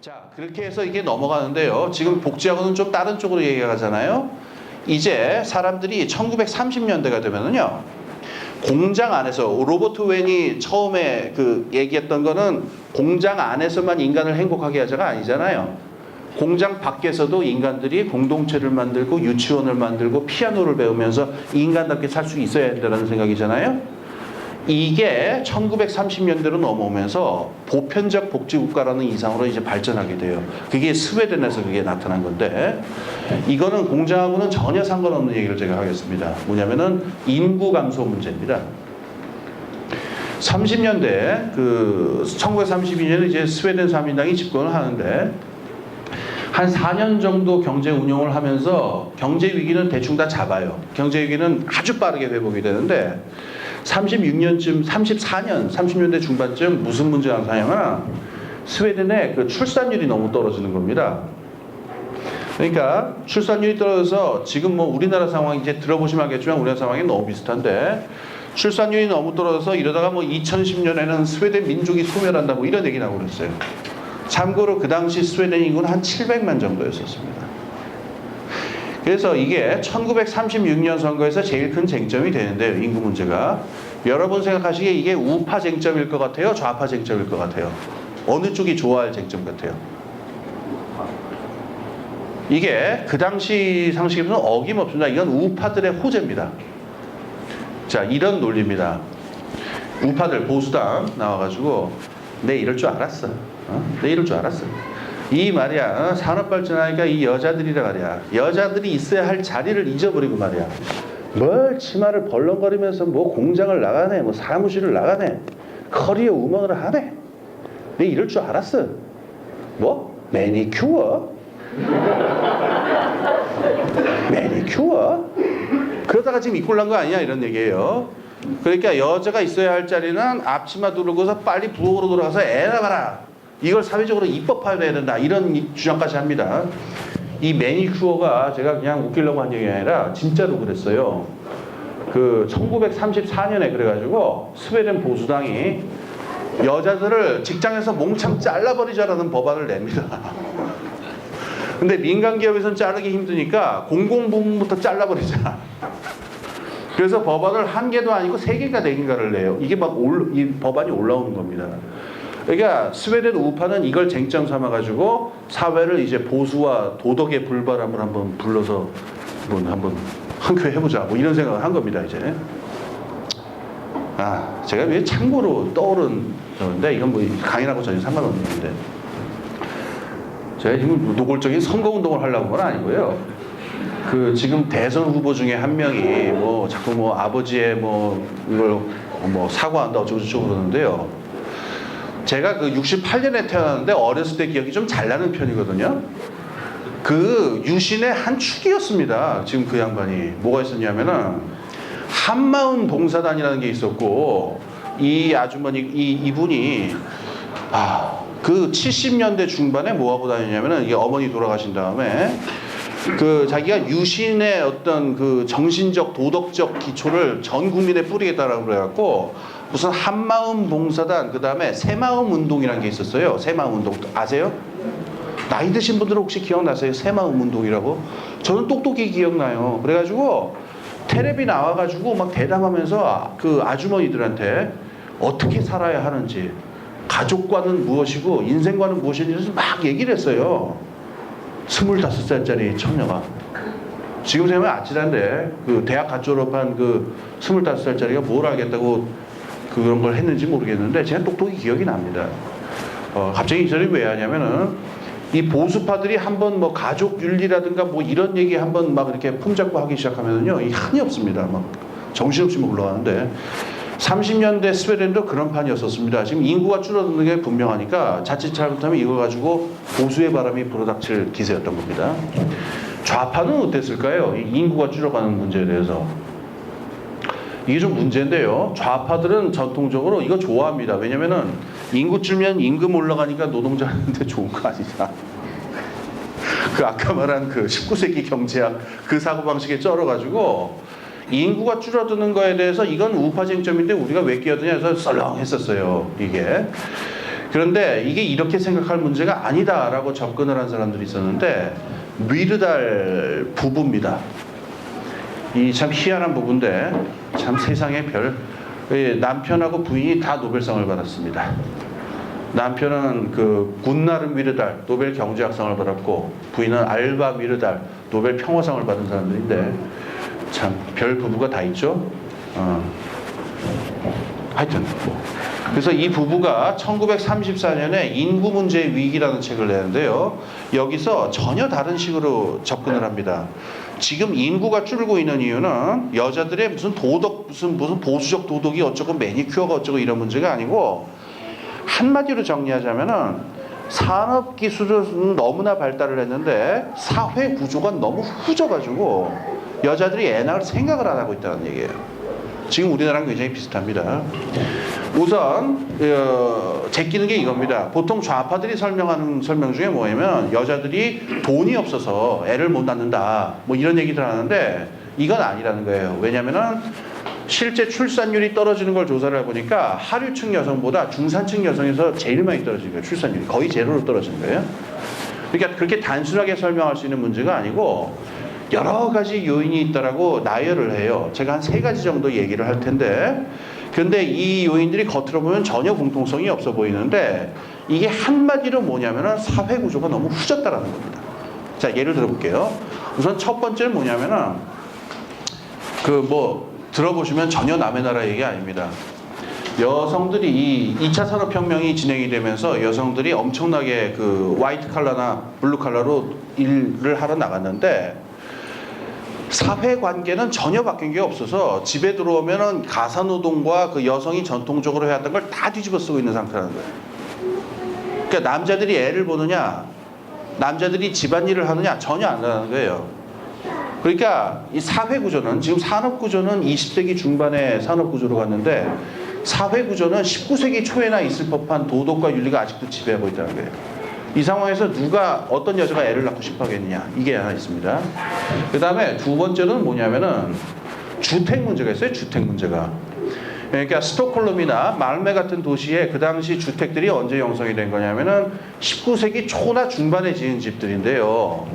자, 그렇게 해서 이게 넘어가는데요. 지금 복지하고는 좀 다른 쪽으로 얘기하잖아요. 이제 사람들이 1930년대가 되면은요, 공장 안에서 로버트 웬이 처음에 그 얘기했던 거는 공장 안에서만 인간을 행복하게 하자가 아니잖아요. 공장 밖에서도 인간들이 공동체를 만들고 유치원을 만들고 피아노를 배우면서 인간답게 살 수 있어야 한다는 생각이잖아요. 이게 1930년대로 넘어오면서 보편적 복지국가라는 이상으로 이제 발전하게 돼요. 그게 스웨덴에서 그게 나타난 건데, 이거는 공장하고는 전혀 상관없는 얘기를 제가 하겠습니다. 뭐냐면은 인구 감소 문제입니다. 30년대 1932년에 이제 스웨덴 사민당이 집권을 하는데, 한 4년 정도 경제 운영을 하면서 경제 위기는 대충 다 잡아요. 경제 위기는 아주 빠르게 회복이 되는데 36년쯤, 34년, 30년대 중반쯤 무슨 문제가 나타나냐면 스웨덴의 그 출산율이 너무 떨어지는 겁니다. 그러니까 출산율이 떨어져서 지금 뭐 우리나라 상황 이제 들어보시면 알겠지만 우리나라 상황이 너무 비슷한데, 출산율이 너무 떨어져서 이러다가 뭐 2010년에는 스웨덴 민족이 소멸한다 뭐 이런 얘기 나오고 그랬어요. 참고로 그 당시 스웨덴 인구는 한 700만 정도였었습니다. 그래서 이게 1936년 선거에서 제일 큰 쟁점이 되는데요. 인구 문제가. 여러분 생각하시기에 이게 우파 쟁점일 것 같아요? 좌파 쟁점일 것 같아요? 어느 쪽이 좋아할 쟁점 같아요? 이게 그 당시 상식에서는 어김없습니다. 이건 우파들의 호재입니다. 자, 이런 논리입니다. 우파들, 보수당 나와가지고 내 이럴 줄 알았어. 내 이럴 줄 알았어. 이 말이야, 산업 발전하니까 이 여자들이라 말이야. 여자들이 있어야 할 자리를 잊어버리고 말이야. 뭘 치마를 벌렁거리면서 뭐 공장을 나가네, 뭐 사무실을 나가네, 커리어 우먼을 하네. 내 이럴 줄 알았어. 뭐? 매니큐어? 매니큐어? 그러다가 지금 이꼴난 거 아니야? 이런 얘기예요. 그러니까 여자가 있어야 할 자리는 앞치마 두르고서 빨리 부엌으로 돌아가서 애 낳아라. 이걸 사회적으로 입법화해야 된다. 이런 주장까지 합니다. 이 매니큐어가 제가 그냥 웃기려고 한 얘기 아니라 진짜로 그랬어요. 그 1934년에 그래가지고 스웨덴 보수당이 여자들을 직장에서 몽창 잘라버리자라는 법안을 냅니다. 근데 민간 기업에서는 자르기 힘드니까 공공부문부터 잘라버리자. 그래서 법안을 1개도 아니고 3개가 4개가를 내요. 이게 막 이 법안이 올라오는 겁니다. 그러니까 스웨덴 우파는 이걸 쟁점 삼아가지고 사회를 이제 보수와 도덕의 불바람을 한번 불러서 한번 한큐 해보자 뭐 이런 생각을 한 겁니다. 이제 제가 왜 참고로 떠오른 건데, 이건 뭐 강의하고 전혀 상관없는 건데, 제가 지금 노골적인 선거운동을 하려고 건 아니고요. 그 지금 대선 후보 중에 한 명이 뭐 자꾸 뭐 아버지의 뭐 이걸 뭐 사과한다 어쩌고저쩌고 그러는데요. 제가 그 68년에 태어났는데 어렸을 때 기억이 좀 잘 나는 편이거든요. 그 유신의 한 축이었습니다. 지금 그 양반이 뭐가 있었냐면은 한마음 봉사단이라는 게 있었고, 이 아주머니 이분이 그 70년대 중반에 뭐 하고 다녔냐면은, 이게 어머니 돌아가신 다음에 그 자기가 유신의 어떤 그 정신적 도덕적 기초를 전 국민에 뿌리겠다라고 그래갖고 무슨 한마음 봉사단, 그 다음에 새마음 운동이라는 게 있었어요. 새마음 운동 아세요? 나이 드신 분들은 혹시 기억나세요? 새마음 운동이라고? 저는 똑똑히 기억나요. 그래가지고 텔레비 나와가지고 막 대담하면서 그 아주머니들한테 어떻게 살아야 하는지, 가족과는 무엇이고 인생과는 무엇인지 막 얘기를 했어요. 25살짜리 처녀가. 지금 생각하면 아찔한데, 그 대학 갓 졸업한 그 25살짜리가 뭘 알겠다고 그런 걸 했는지 모르겠는데 제가 똑똑히 기억이 납니다. 갑자기 이 소리 왜 하냐면은, 이 보수파들이 한번 뭐 가족 윤리라든가 뭐 이런 얘기 한번 막 이렇게 품잡고 하기 시작하면은요, 이 한이 없습니다. 막 정신없이 막 올라가는데, 30년대 스웨덴도 그런 판이었었습니다. 지금 인구가 줄어드는 게 분명하니까 자칫 잘못하면 이거 가지고 보수의 바람이 불어닥칠 기세였던 겁니다. 좌파는 어땠을까요? 이 인구가 줄어가는 문제에 대해서. 이게 좀 문제인데요. 좌파들은 전통적으로 이거 좋아합니다. 왜냐면은 인구 줄면 임금 올라가니까 노동자한테 좋은 거 아니냐. 그 아까 말한 그 19세기 경제학 그 사고방식에 쩔어가지고 인구가 줄어드는 거에 대해서 이건 우파 쟁점인데 우리가 왜 끼어드냐 해서 썰렁했었어요. 이게. 그런데 이게 이렇게 생각할 문제가 아니다라고 접근을 한 사람들이 있었는데 미르달 부부입니다. 이 참 희한한 부부인데 참 세상에 남편하고 부인이 다 노벨상을 받았습니다. 남편은 그 군나름 미르달 노벨 경제학상을 받았고 부인은 알바 미르달 노벨 평화상을 받은 사람들인데 참 별 부부가 다 있죠. 하여튼 그래서 이 부부가 1934년에 인구 문제의 위기라는 책을 내는데요. 여기서 전혀 다른 식으로 접근을 합니다. 지금 인구가 줄고 있는 이유는 여자들의 무슨 도덕, 무슨 보수적 도덕이 어쩌고 매니큐어가 어쩌고 이런 문제가 아니고 한마디로 정리하자면은 산업 기술은 너무나 발달을 했는데 사회 구조가 너무 후져가지고 여자들이 애 낳을 생각을 안 하고 있다는 얘기예요. 지금 우리나라랑 굉장히 비슷합니다. 우선 제끼는 게 이겁니다. 보통 좌파들이 설명하는 설명 중에 뭐냐면 여자들이 돈이 없어서 애를 못 낳는다 뭐 이런 얘기들 하는데 이건 아니라는 거예요. 왜냐면은 실제 출산율이 떨어지는 걸 조사를 해보니까 하류층 여성보다 중산층 여성에서 제일 많이 떨어지는 거예요. 출산율이 거의 제로로 떨어지는 거예요. 그러니까 그렇게 단순하게 설명할 수 있는 문제가 아니고 여러 가지 요인이 있다라고 나열을 해요. 제가 한 3가지 정도 얘기를 할 텐데 근데 이 요인들이 겉으로 보면 전혀 공통성이 없어 보이는데 이게 한마디로 뭐냐면은 사회 구조가 너무 후졌다라는 겁니다. 자, 예를 들어 볼게요. 우선 첫 번째는 뭐냐면은 들어보시면 전혀 남의 나라 얘기 아닙니다. 여성들이 이 2차 산업혁명이 진행이 되면서 여성들이 엄청나게 그 화이트 칼라나 블루 칼라로 일을 하러 나갔는데 사회관계는 전혀 바뀐 게 없어서 집에 들어오면은 가사노동과 그 여성이 전통적으로 해왔던 걸 다 뒤집어 쓰고 있는 상태라는 거예요. 그러니까 남자들이 애를 보느냐, 남자들이 집안일을 하느냐 전혀 안 나는 거예요. 그러니까 이 사회구조는 지금 산업구조는 20세기 중반의 산업구조로 갔는데 사회구조는 19세기 초에나 있을 법한 도덕과 윤리가 아직도 지배하고 있다는 거예요. 이 상황에서 누가 어떤 여자가 애를 낳고 싶어 하겠느냐 이게 하나 있습니다. 그 다음에 두 번째는 뭐냐면은 주택 문제가 있어요. 주택 문제가. 그러니까 스톡홀름이나 말메 같은 도시에 그 당시 주택들이 언제 형성이 된 거냐면은 19세기 초나 중반에 지은 집들인데요.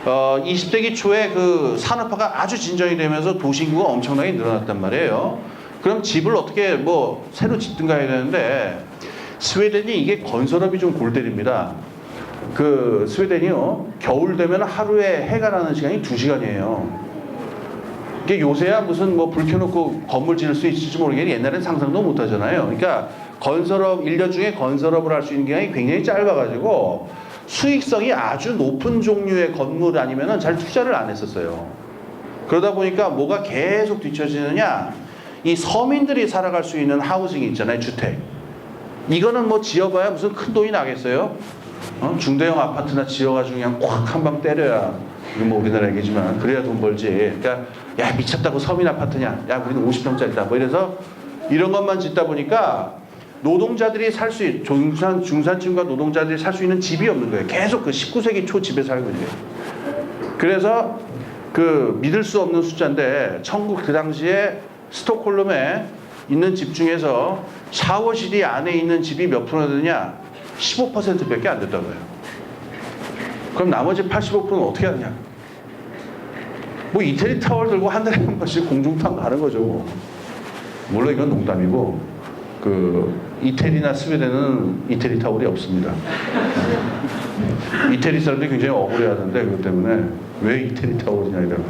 20세기 초에 그 산업화가 아주 진전이 되면서 도시 인구가 엄청나게 늘어났단 말이에요. 그럼 집을 어떻게 새로 짓든가 해야 되는데 스웨덴이 이게 건설업이 좀 골 때립니다. 그 스웨덴이요 겨울 되면 하루에 해가 나는 시간이 2시간이에요. 이게 요새야 무슨 불 켜놓고 건물 지을 수 있을지 모르겠는데 옛날엔 상상도 못 하잖아요. 그러니까 건설업 1년 중에 건설업을 할 수 있는 기간이 굉장히 짧아가지고 수익성이 아주 높은 종류의 건물 아니면은 잘 투자를 안 했었어요. 그러다 보니까 뭐가 계속 뒤처지느냐, 이 서민들이 살아갈 수 있는 하우징이 있잖아요, 주택. 이거는 지어봐야 무슨 큰 돈이 나겠어요? 중대형 아파트나 지어가지고 그냥 꽉 한 방 때려야, 이건 우리나라 얘기지만 그래야 돈 벌지. 그러니까 야 미쳤다고 서민 아파트냐? 야 우리는 50평짜리다. 이래서 이런 것만 짓다 보니까 노동자들이 살 수 있는 중산층과 노동자들이 살 수 있는 집이 없는 거예요. 계속 그 19세기 초 집에 살고 있는 거예요. 그래서 그 믿을 수 없는 숫자인데 그 당시에 스톡홀름에 있는 집 중에서 샤워실이 안에 있는 집이 몇 프로나 되느냐? 15%밖에 안 됐다고요. 그럼 나머지 85%는 어떻게 하느냐? 이태리 타월 들고 한 달에 한 번씩 공중탕 가는 거죠. 물론 이건 농담이고 이태리나 스웨덴은 이태리 타월이 없습니다. 이태리 사람들이 굉장히 억울해하는데 그것 때문에 왜 이태리 타월이냐 이러고.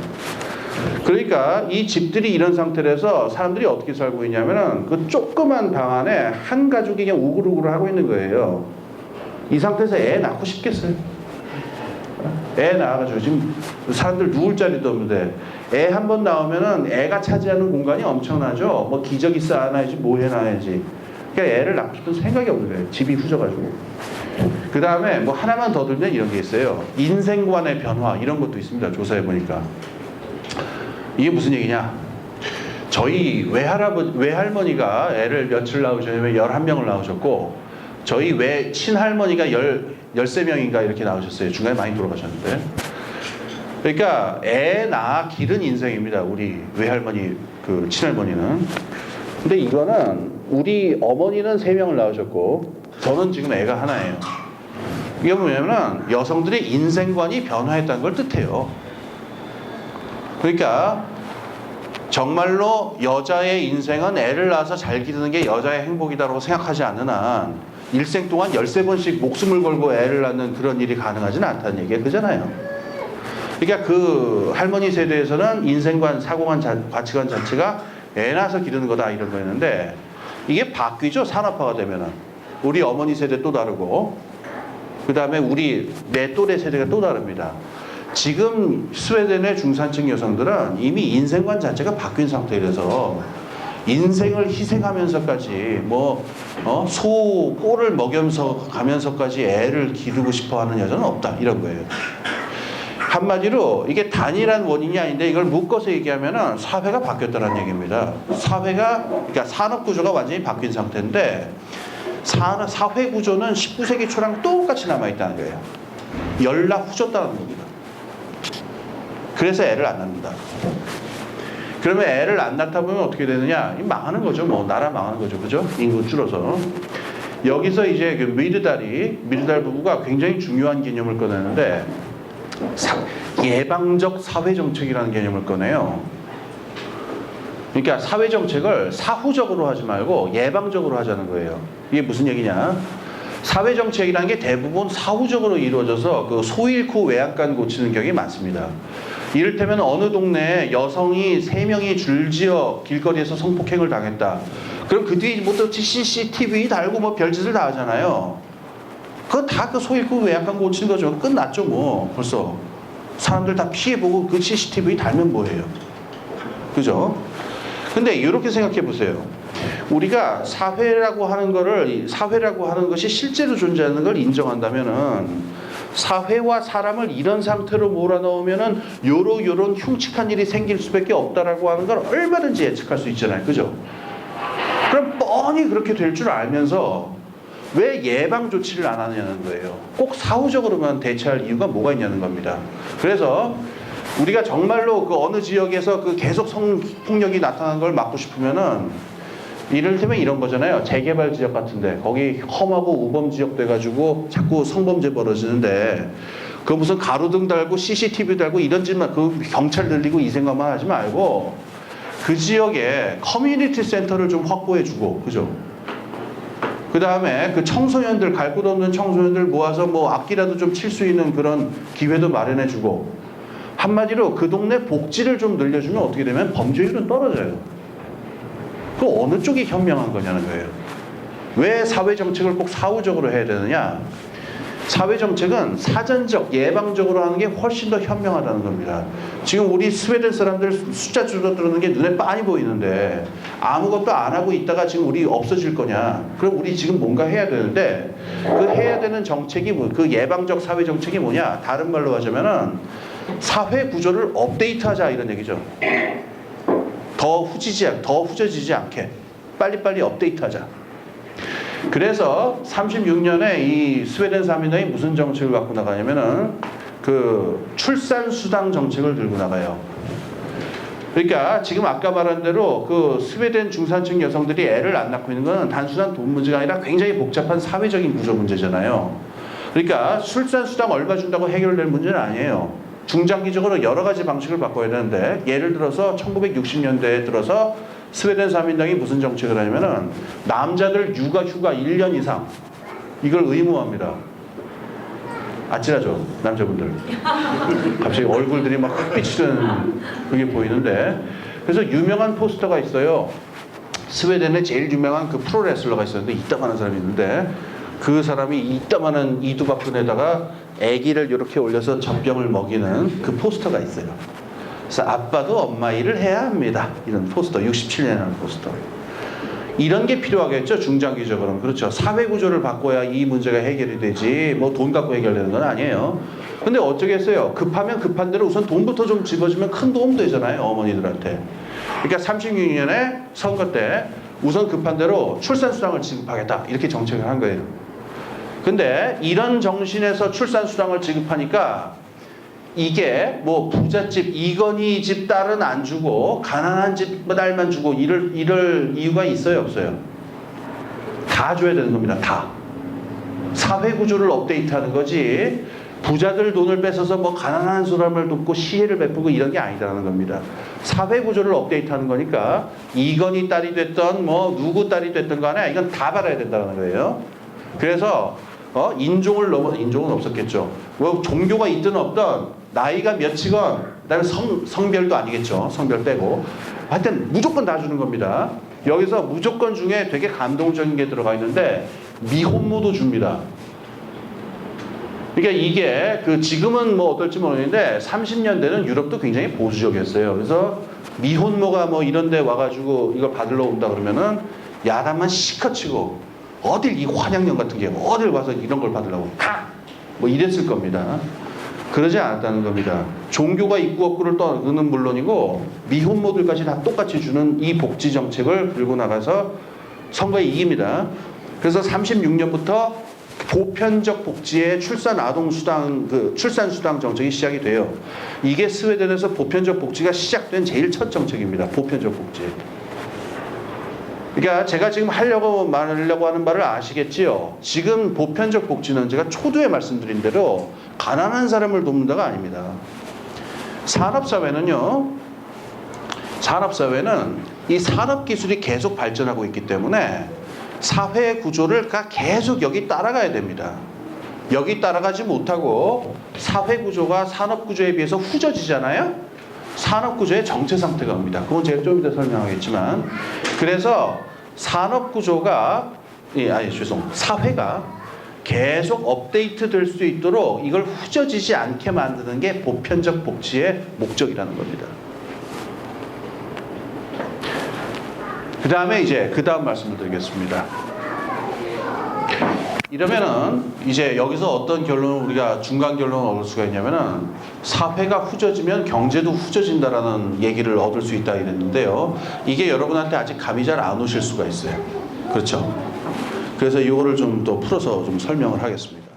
그러니까 이 집들이 이런 상태라서 사람들이 어떻게 살고 있냐면은 그 조그만 방 안에 한 가족이 그냥 우글우글 하고 있는 거예요. 이 상태에서 애 낳고 싶겠어요? 애 낳아가지고 지금 사람들 누울 자리도 없는데 애 한 번 나오면은 애가 차지하는 공간이 엄청나죠. 기저귀 쌓아놔야지 뭐 해놔야지. 그러니까 애를 낳고 싶은 생각이 없는 거예요. 집이 후져가지고. 그 다음에 하나만 더 들면 이런 게 있어요. 인생관의 변화 이런 것도 있습니다. 조사해보니까. 이게 무슨 얘기냐? 저희 외할머니가 애를 며칠 낳으셨냐면 11명을 낳으셨고 저희 친할머니가 13명인가 이렇게 낳으셨어요. 중간에 많이 돌아가셨는데. 그러니까 애 낳아 기른 인생입니다. 우리 외할머니, 친할머니는. 근데 이거는 우리 어머니는 3명을 낳으셨고 저는 지금 애가 하나예요. 이게 뭐냐면 여성들의 인생관이 변화했다는 걸 뜻해요. 그러니까 정말로 여자의 인생은 애를 낳아서 잘 기르는 게 여자의 행복이다라고 생각하지 않는 한 일생 동안 13번씩 목숨을 걸고 애를 낳는 그런 일이 가능하지는 않다는 얘기가 그잖아요. 그러니까 그 할머니 세대에서는 인생관, 사고관, 가치관 자체가 애 낳아서 기르는 거다 이런 거였는데 이게 바뀌죠. 산업화가 되면은. 우리 어머니 세대 또 다르고 그 다음에 내 또래 세대가 또 다릅니다. 지금 스웨덴의 중산층 여성들은 이미 인생관 자체가 바뀐 상태라서 인생을 희생하면서까지 소 꼴을 먹여서 가면서까지 애를 기르고 싶어하는 여자는 없다 이런 거예요. 한마디로 이게 단일한 원인이 아닌데 이걸 묶어서 얘기하면은 사회가 바뀌었다는 얘기입니다. 그러니까 산업 구조가 완전히 바뀐 상태인데 사회 구조는 19세기 초랑 똑같이 남아있다는 거예요. 연락 후졌다는 겁니다. 그래서 애를 안 낳는다. 그러면 애를 안 낳다 보면 어떻게 되느냐? 망하는 거죠. 나라 망하는 거죠. 그죠? 인구 줄어서. 여기서 이제 그 미르달 부부가 굉장히 중요한 개념을 꺼내는데 예방적 사회정책이라는 개념을 꺼내요. 그러니까 사회정책을 사후적으로 하지 말고 예방적으로 하자는 거예요. 이게 무슨 얘기냐? 사회정책이라는 게 대부분 사후적으로 이루어져서 그 소 잃고 외양간 고치는 경우가 많습니다. 이를테면 어느 동네에 여성이 3명이 줄지어 길거리에서 성폭행을 당했다. 그럼 그 뒤에 또 CCTV 달고 별짓을 다 하잖아요. 그건 다 그 소 잃고 외양간 고치는 거죠. 끝났죠 벌써. 사람들 다 피해보고 그 CCTV 달면 뭐예요. 그죠? 근데 이렇게 생각해 보세요. 우리가 사회라고 하는 것이 실제로 존재하는 걸 인정한다면은 사회와 사람을 이런 상태로 몰아넣으면은 요런 흉측한 일이 생길 수밖에 없다라고 하는 걸 얼마든지 예측할 수 있잖아요. 그죠? 그럼 뻔히 그렇게 될 줄 알면서 왜 예방 조치를 안 하냐는 거예요. 꼭 사후적으로만 대처할 이유가 뭐가 있냐는 겁니다. 그래서 우리가 정말로 그 어느 지역에서 그 계속 성폭력이 나타나는 걸 막고 싶으면은 이를테면 이런 거잖아요. 재개발 지역 같은데 거기 험하고 우범 지역 돼가지고 자꾸 성범죄 벌어지는데 그 무슨 가로등 달고 CCTV 달고 이런 짓만 그 경찰 늘리고 이 생각만 하지 말고 그 지역에 커뮤니티 센터를 좀 확보해주고 그죠? 그 다음에 그 청소년들 갈 곳 없는 청소년들 모아서 악기라도 좀 칠 수 있는 그런 기회도 마련해주고 한마디로 그 동네 복지를 좀 늘려주면 어떻게 되면 범죄율은 떨어져요. 그 어느 쪽이 현명한 거냐는 거예요. 왜 사회정책을 꼭 사후적으로 해야 되느냐? 사회정책은 사전적, 예방적으로 하는 게 훨씬 더 현명하다는 겁니다. 지금 우리 스웨덴 사람들 숫자 줄어드는 게 눈에 빤히 보이는데 아무것도 안 하고 있다가 지금 우리 없어질 거냐? 그럼 우리 지금 뭔가 해야 되는데 그 해야 되는 정책이 그 예방적 사회정책이 뭐냐? 다른 말로 하자면은 사회 구조를 업데이트하자 이런 얘기죠. 더 후져지지 않게 빨리빨리 업데이트하자. 그래서 36년에 이 스웨덴 사민당이 무슨 정책을 갖고 나가냐면은 그 출산수당 정책을 들고 나가요. 그러니까 지금 아까 말한 대로 그 스웨덴 중산층 여성들이 애를 안 낳고 있는 건 단순한 돈 문제가 아니라 굉장히 복잡한 사회적인 구조 문제잖아요. 그러니까 출산수당 얼마 준다고 해결될 문제는 아니에요. 중장기적으로 여러 가지 방식을 바꿔야 되는데 예를 들어서 1960년대에 들어서 스웨덴 사민당이 무슨 정책을 하냐면은 남자들 육아휴가 1년 이상 이걸 의무화합니다. 아찔하죠 남자분들. 갑자기 얼굴들이 막 흑빛이는 그게 보이는데 그래서 유명한 포스터가 있어요. 스웨덴에 제일 유명한 그 프로레슬러가 있었는데 이따만한 사람이 있는데 그 사람이 이따만한 이두박근에다가 아기를 이렇게 올려서 젖병을 먹이는 그 포스터가 있어요. 그래서 아빠도 엄마 일을 해야 합니다. 이런 포스터, 67년에 나온 포스터. 이런 게 필요하겠죠, 중장기적으로는. 그렇죠. 사회 구조를 바꿔야 이 문제가 해결이 되지, 돈 갖고 해결되는 건 아니에요. 근데 어쩌겠어요. 급하면 급한 대로 우선 돈부터 좀 집어주면 큰 도움 되잖아요, 어머니들한테. 그러니까 36년에 선거 때 우선 급한 대로 출산수당을 지급하겠다. 이렇게 정책을 한 거예요. 근데 이런 정신에서 출산수당을 지급하니까 이게 부잣집 이건희 집 딸은 안 주고 가난한 집 딸만 주고 이럴 이유가 있어요 없어요? 다 줘야 되는 겁니다. 다. 사회 구조를 업데이트하는 거지. 부자들 돈을 뺏어서 뭐 가난한 사람을 돕고 시혜를 베푸고 이런 게 아니라는 겁니다. 사회 구조를 업데이트하는 거니까 이건희 딸이 됐던 뭐 누구 딸이 됐던 간에 이건 다 받아야 된다는 거예요. 그래서 인종을 넘어 인종은 없었겠죠. 뭐 종교가 있든 없든 나이가 몇이건 그다음에 성별도 아니겠죠. 성별 빼고 하여튼 무조건 다 주는 겁니다. 여기서 무조건 중에 되게 감동적인 게 들어가 있는데 미혼모도 줍니다. 그러니까 이게 지금은 뭐 어떨지 모르겠는데 30년대는 유럽도 굉장히 보수적이었어요. 그래서 미혼모가 뭐 이런 데 와가지고 이걸 받으러 온다 그러면은 야단만 시커 치고 어딜 이 환양령 같은 게 어딜 와서 이런 걸 받으려고 뭐 이랬을 겁니다. 그러지 않았다는 겁니다. 종교가 있고 없고를 떠나는 물론이고 미혼모들까지 다 똑같이 주는 이 복지 정책을 들고 나가서 선거에 이깁니다. 그래서 36년부터 보편적 복지의 출산 아동 수당 출산 수당 정책이 시작이 돼요. 이게 스웨덴에서 보편적 복지가 시작된 제일 첫 정책입니다. 보편적 복지. 그러니까 제가 지금 말하려고 하는 말을 아시겠지요? 지금 보편적 복지는 제가 초두에 말씀드린 대로 가난한 사람을 돕는다가 아닙니다. 산업사회는 이 산업기술이 계속 발전하고 있기 때문에 사회 구조를 계속 여기 따라가야 됩니다. 여기 따라가지 못하고 사회 구조가 산업 구조에 비해서 후져지잖아요. 산업 구조의 정체 상태가 옵니다. 그건 제가 좀 이따 설명하겠지만, 그래서 산업 구조가 사회가 계속 업데이트 될 수 있도록 이걸 후져지지 않게 만드는 게 보편적 복지의 목적이라는 겁니다. 그 다음에 그 다음 말씀을 드리겠습니다. 이러면은 이제 여기서 어떤 결론을 우리가 중간 결론을 얻을 수가 있냐면은 사회가 후져지면 경제도 후져진다라는 얘기를 얻을 수 있다 이랬는데요. 이게 여러분한테 아직 감이 잘 안 오실 수가 있어요. 그렇죠? 그래서 이거를 좀 더 풀어서 좀 설명을 하겠습니다.